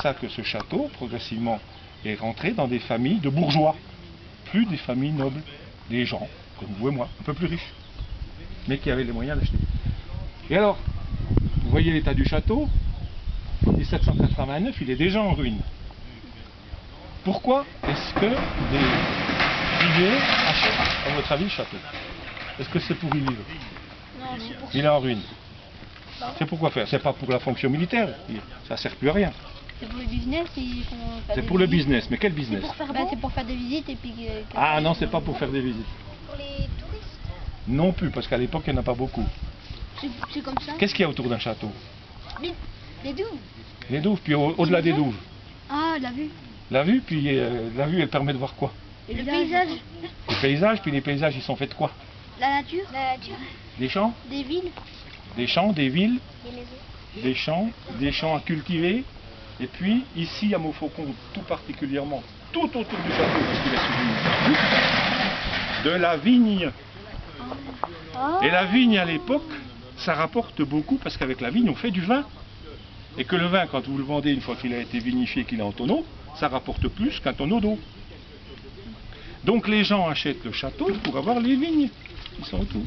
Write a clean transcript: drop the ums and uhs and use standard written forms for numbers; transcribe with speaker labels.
Speaker 1: ça que ce château, progressivement, est rentré dans des familles de bourgeois, plus des familles nobles, des gens, comme vous et moi, un peu plus riches, mais qui avaient les moyens d'acheter. Et alors, vous voyez l'état du château, en 1789, il est déjà en ruine. Pourquoi est-ce que des privés achètent, à votre avis, le château? Est-ce que c'est pour y vivre?
Speaker 2: Non, c'est pour
Speaker 1: Il est en ruine. C'est pourquoi faire? C'est pas pour la fonction militaire, ça sert plus à rien.
Speaker 2: C'est pour le business, ils font faire
Speaker 1: C'est
Speaker 2: des
Speaker 1: pour le
Speaker 2: visites.
Speaker 1: business, mais quel business?
Speaker 2: C'est pour faire des visites et puis...
Speaker 1: Ah non, c'est pas pour faire des visites.
Speaker 2: Pour les touristes.
Speaker 1: Non plus, parce qu'à l'époque, il n'y en a pas beaucoup.
Speaker 2: C'est comme ça.
Speaker 1: Qu'est-ce qu'il y a autour d'un château?
Speaker 2: Les douves.
Speaker 1: Les douves, puis au-delà des douves.
Speaker 2: Ah, la vue.
Speaker 1: La vue, puis la vue, elle permet de voir quoi?
Speaker 2: Et le paysage.
Speaker 1: Les paysages, puis les paysages, ils sont faits de quoi?
Speaker 2: La nature. La nature.
Speaker 1: Des champs?
Speaker 2: Des villes.
Speaker 1: Des champs, des villes,
Speaker 2: Des maisons.
Speaker 1: des champs à cultiver. Et puis, ici, à Montfaucon, tout particulièrement, tout autour du château, parce qu'il est sous de la vigne.
Speaker 2: Ah.
Speaker 1: Et la vigne, à l'époque, ça rapporte beaucoup, parce qu'avec la vigne, on fait du vin. Et que le vin, quand vous le vendez, une fois qu'il a été vinifié, qu'il est en tonneau, ça rapporte plus qu'un tonneau d'eau. Donc les gens achètent le château pour avoir les vignes qui sont autour.